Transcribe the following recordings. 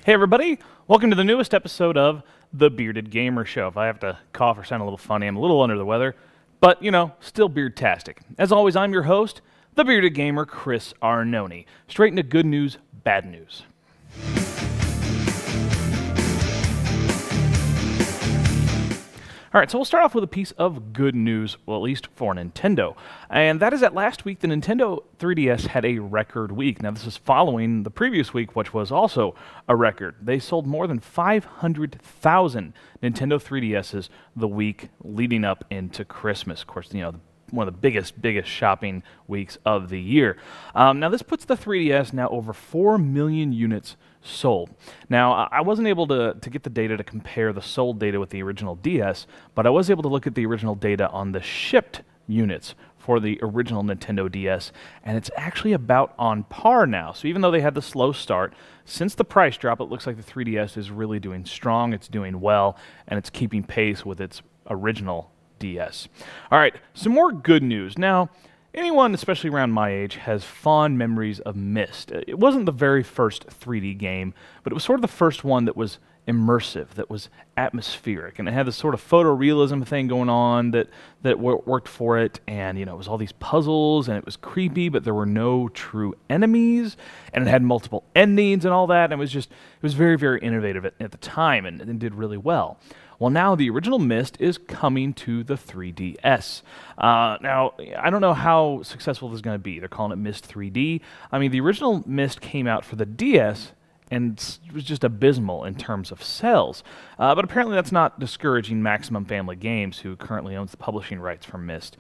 Hey everybody, welcome to the newest episode of The Bearded Gamer Show. If I have to cough or sound a little funny, I'm a little under the weather, but still beard-tastic. As always, I'm your host, The Bearded Gamer, Chris Arnone. Straight into good news, bad news. All right, so we'll start off with a piece of good news, well, at least for Nintendo. And that is that last week, the Nintendo 3DS had a record week. Now, this is following the previous week, which was also a record. They sold more than 500,000 Nintendo 3DSs the week leading up into Christmas. Of course, one of the biggest shopping weeks of the year. Now, this puts the 3DS now over 4 million units sold. Now, I wasn't able to get the data to compare the sold data with the original DS, but I was able to look at the original data on the shipped units for the original Nintendo DS, and it's actually about on par now. So even though they had the slow start, since the price drop, it looks like the 3DS is really doing strong, it's doing well, and it's keeping pace with its original DS. All right, some more good news. Now, anyone, especially around my age, has fond memories of Myst. It wasn't the very first 3D game, but it was sort of the first one that was immersive, that was atmospheric, and it had this sort of photorealism thing going on that worked for it, and it was all these puzzles, and it was creepy, but there were no true enemies, and it had multiple endings and all that, and it was very, very innovative at the time, and did really well. Well, now the original Myst is coming to the 3DS. Now, I don't know how successful this is going to be. They're calling it Myst 3D. I mean, the original Myst came out for the DS, and it was just abysmal in terms of sales. But apparently that's not discouraging Maximum Family Games, who currently owns the publishing rights for Myst.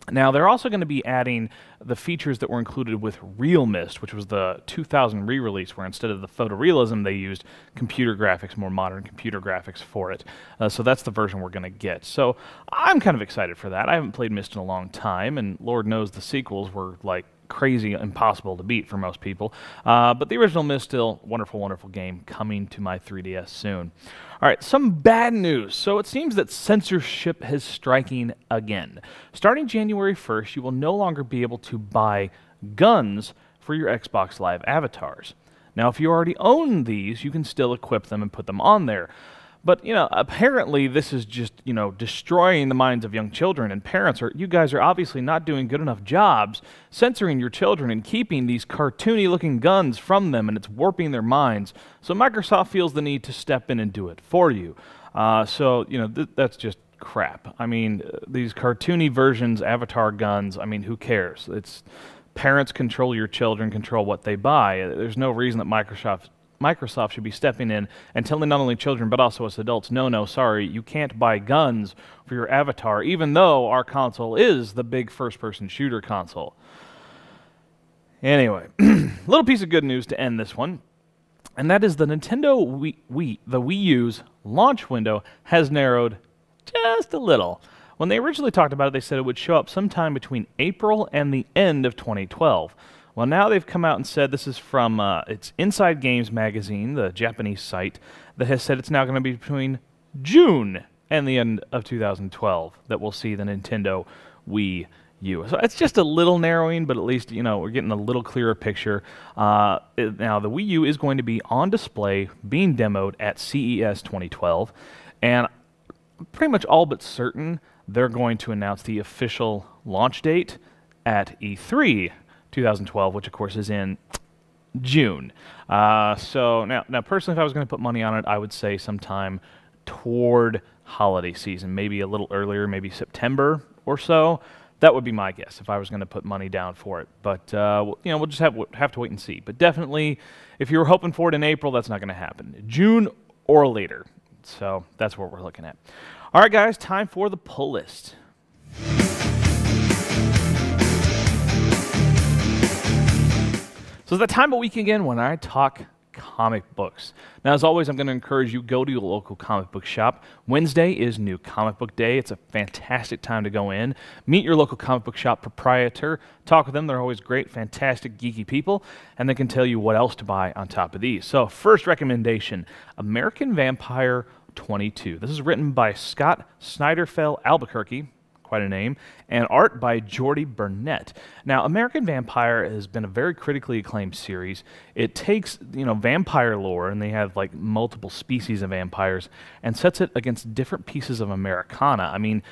Now, they're also going to be adding the features that were included with Real Myst, which was the 2000 re-release, where instead of the photorealism, they used computer graphics, more modern computer graphics for it. So that's the version we're going to get. So I'm kind of excited for that. I haven't played Myst in a long time, and Lord knows the sequels were like crazy impossible to beat for most people. But the original Myst still wonderful, wonderful game coming to my 3DS soon. All right, some bad news. So it seems that censorship is striking again. Starting January 1st, you will no longer be able to buy guns for your Xbox Live avatars. Now, if you already own these, you can still equip them and put them on there. But, apparently this is just, destroying the minds of young children, and parents you guys are obviously not doing good enough jobs censoring your children and keeping these cartoony looking guns from them, and it's warping their minds. So Microsoft feels the need to step in and do it for you. That's just crap. I mean, these cartoony versions, avatar guns, I mean, who cares? It's parents control your children, control what they buy. There's no reason that Microsoft should be stepping in and telling not only children but also us adults, no, sorry, you can't buy guns for your avatar, even though our console is the big first-person shooter console. Anyway, little piece of good news to end this one, and that is the Nintendo the Wii U's launch window has narrowed just a little. When they originally talked about it, they said it would show up sometime between April and the end of 2012. Well, now they've come out and said, this is from it's Inside Games magazine, the Japanese site, that has said it's now going to be between June and the end of 2012 that we'll see the Nintendo Wii U. So it's just a little narrowing, but at least, we're getting a little clearer picture. Now, the Wii U is going to be on display, being demoed at CES 2012, and pretty much all but certain they're going to announce the official launch date at E3 2012, which of course is in June. So now personally, if I was going to put money on it, I would say sometime toward holiday season, maybe a little earlier, maybe September or so. That would be my guess if I was going to put money down for it. But we'll just have to wait and see. But definitely, if you were hoping for it in April, that's not going to happen. June or later. So that's what we're looking at. All right, guys, time for the pull list. So it's that time of week again when I talk comic books. Now, as always, I'm going to encourage you, go to your local comic book shop. Wednesday is New Comic Book Day. It's a fantastic time to go in. Meet your local comic book shop proprietor. Talk with them. They're always great, fantastic, geeky people, and they can tell you what else to buy on top of these. So, first recommendation, American Vampire 22. This is written by Scott Snyderfeld Albuquerque. quite a name, and art by Jordy Burnett. Now, American Vampire has been a very critically acclaimed series. It takes, vampire lore, and they have like multiple species of vampires, and sets it against different pieces of Americana. I mean,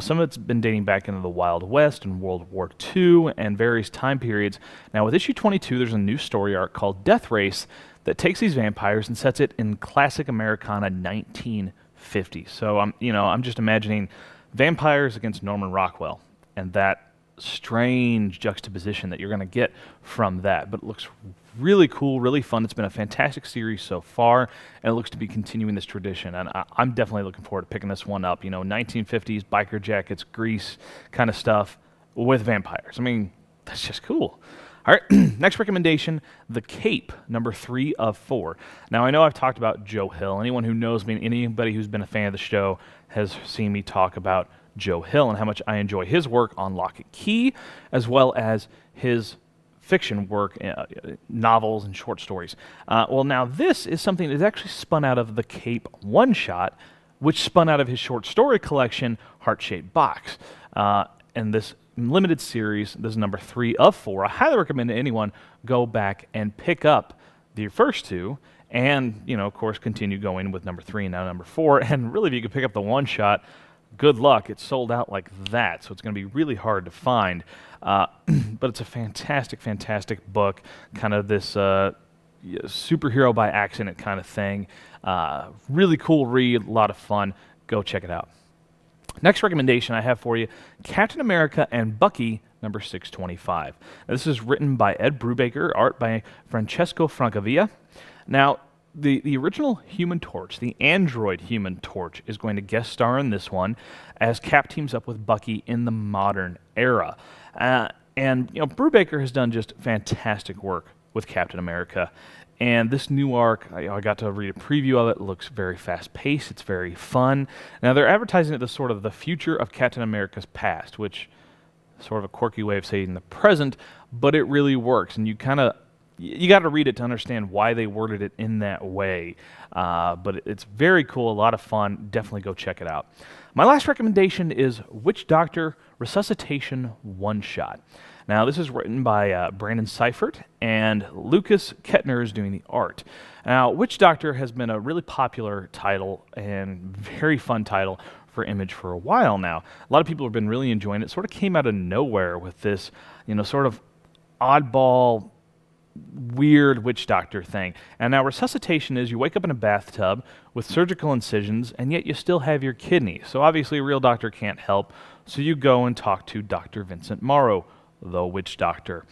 some of it's been dating back into the Wild West and World War II and various time periods. Now, with issue 22, there's a new story arc called Death Race that takes these vampires and sets it in classic Americana 1950. So I'm just imagining vampires against Norman Rockwell and that strange juxtaposition that you're going to get from that. But it looks really cool, really fun. It's been a fantastic series so far, and it looks to be continuing this tradition. And I'm definitely looking forward to picking this one up. 1950s biker jackets, Grease kind of stuff with vampires. I mean, that's just cool. All right, next recommendation, The Cape, number 3 of 4. Now, I know I've talked about Joe Hill. Anyone who knows me, anybody who's been a fan of the show has seen me talk about Joe Hill and how much I enjoy his work on Lock and Key, as well as his fiction work, novels and short stories. Well, now this is something that is actually spun out of The Cape one-shot, which spun out of his short story collection, Heart-Shaped Box. And this limited series, this is number 3 of 4. I highly recommend that anyone go back and pick up the first 2 and, of course, continue going with number 3 and now number 4. And really, if you could pick up the one-shot, good luck. It's sold out like that, so it's going to be really hard to find. But it's a fantastic, fantastic book, kind of this superhero by accident kind of thing. Really cool read, a lot of fun. Go check it out. Next recommendation I have for you, Captain America and Bucky, number 625. Now, this is written by Ed Brubaker, art by Francesco Francavilla. Now, the original Human Torch, the android Human Torch, is going to guest star in this one as Cap teams up with Bucky in the modern era. And Brubaker has done just fantastic work with Captain America. And this new arc, I got to read a preview of it. It looks very fast-paced. It's very fun. Now, they're advertising it as sort of the future of Captain America's past, which is sort of a quirky way of saying the present, but it really works. And you got to read it to understand why they worded it in that way. But it's very cool, a lot of fun. Definitely go check it out. My last recommendation is Witch Doctor Resuscitation One-Shot. Now, this is written by Brandon Seifert, and Lucas Kettner is doing the art. Now, Witch Doctor has been a really popular title and very fun title for Image for a while now. A lot of people have been really enjoying it. It sort of came out of nowhere with this, sort of oddball, weird witch doctor thing. And now resuscitation is you wake up in a bathtub with surgical incisions, and yet you still have your kidney. So obviously a real doctor can't help, so you go and talk to Dr. Vincent Morrow, the witch doctor.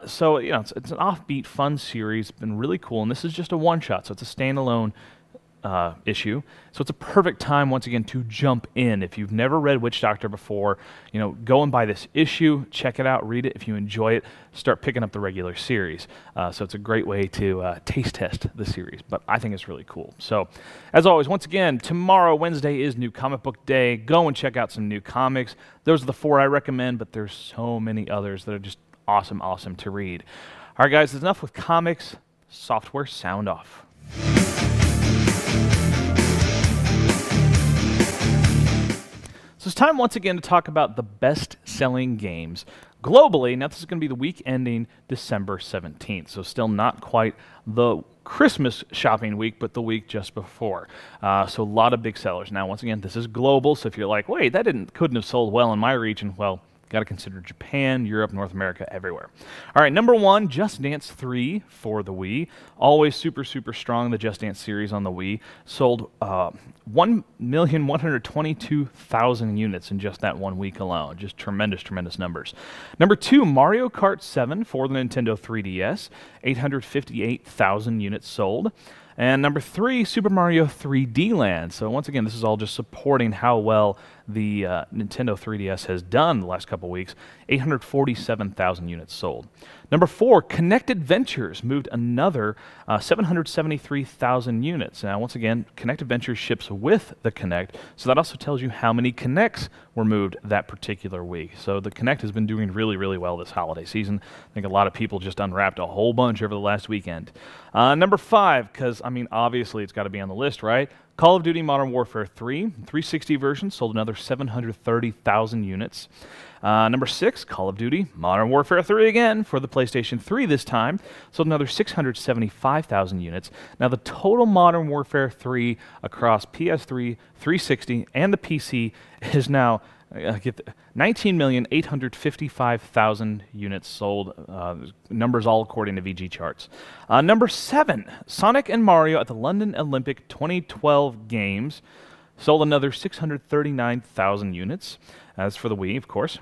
So it's an offbeat, fun series. It's been really cool, and this is just a one-shot, so it's a standalone issue. So it's a perfect time, once again, to jump in. If you've never read Witch Doctor before, go and buy this issue, check it out, read it. If you enjoy it, start picking up the regular series. So it's a great way to taste test the series, but I think it's really cool. So, as always, once again, tomorrow, Wednesday, is New Comic Book Day. Go and check out some new comics. Those are the 4 I recommend, but there's so many others that are just awesome, awesome to read. All right, guys, that's enough with comics. Software Soundoff. So it's time once again to talk about the best-selling games globally. Now, this is going to be the week ending December 17th, so still not quite the Christmas shopping week, but the week just before. So a lot of big sellers. Now, once again, this is global, so if you're like, wait, that couldn't have sold well in my region, well, got to consider Japan, Europe, North America, everywhere. All right, number 1, Just Dance 3 for the Wii. Always super, super strong, the Just Dance series on the Wii. Sold 1,122,000 units in just that 1 week alone. Just tremendous, tremendous numbers. Number 2, Mario Kart 7 for the Nintendo 3DS. 858,000 units sold. And number 3, Super Mario 3D Land. So once again, this is all just supporting how well the Nintendo 3DS has done the last couple weeks. 847,000 units sold. Number 4, Connected Ventures moved another 773,000 units. Now, once again, Connected Ventures ships with the Kinect, so that also tells you how many Kinects were moved that particular week. So the Kinect has been doing really, really well this holiday season. I think a lot of people just unwrapped a whole bunch over the last weekend. Number 5, because, obviously it's got to be on the list, right? Call of Duty Modern Warfare 3, 360 version, sold another 730,000 units. Number 6, Call of Duty Modern Warfare 3 again, for the PlayStation 3 this time, sold another 675,000 units. Now the total Modern Warfare 3 across PS3, 360, and the PC is now 19,855,000 units sold. Numbers all according to VG charts. Number 7, Sonic and Mario at the London Olympic 2012 Games sold another 639,000 units. As for the Wii, of course.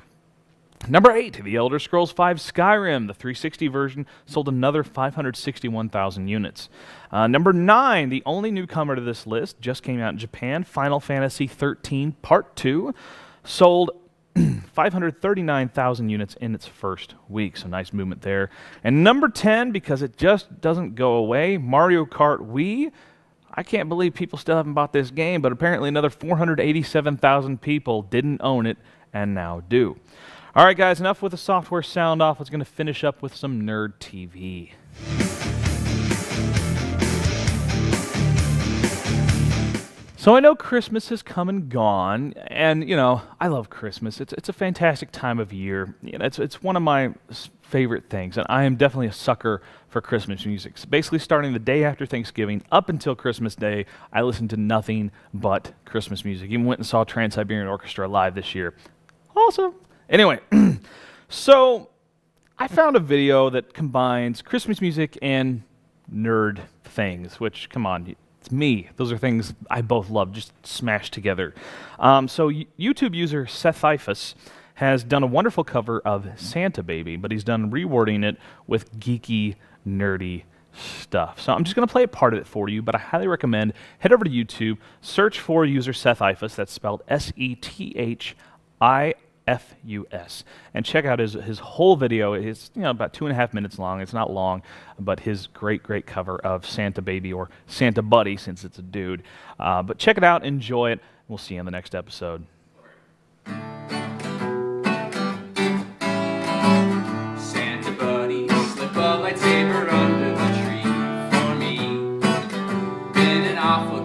Number 8, The Elder Scrolls V Skyrim, the 360 version, sold another 561,000 units. Number 9, the only newcomer to this list, just came out in Japan, Final Fantasy XIII Part 2, sold 539,000 units in its first week, so nice movement there. And number 10, because it just doesn't go away, Mario Kart Wii. I can't believe people still haven't bought this game, but apparently another 487,000 people didn't own it and now do. All right, guys, enough with the software sound off. Let's going to finish up with some nerd TV. So I know Christmas has come and gone, and you know I love Christmas. It's a fantastic time of year. You know, it's one of my favorite things, and I am definitely a sucker for Christmas music. So basically, starting the day after Thanksgiving up until Christmas Day, I listen to nothing but Christmas music. Even went and saw Trans-Siberian Orchestra live this year. Awesome. Anyway, so I found a video that combines Christmas music and nerd things. Which, come on. It's me. Those are things I both love, just smashed together. So YouTube user Sethyphus has done a wonderful cover of Santa Baby, but he's done rewording it with geeky, nerdy stuff. So I'm just going to play a part of it for you, but I highly recommend head over to YouTube, search for user Sethyphus, that's spelled Sethyphus, and check out his whole video. It's about 2.5 minutes long. It's not long, but his great cover of Santa Baby, or Santa Buddy since it's a dude. But check it out, enjoy it. We'll see you in the next episode. Santa Buddy, slip a lightsaber under the tree for me. Been an awful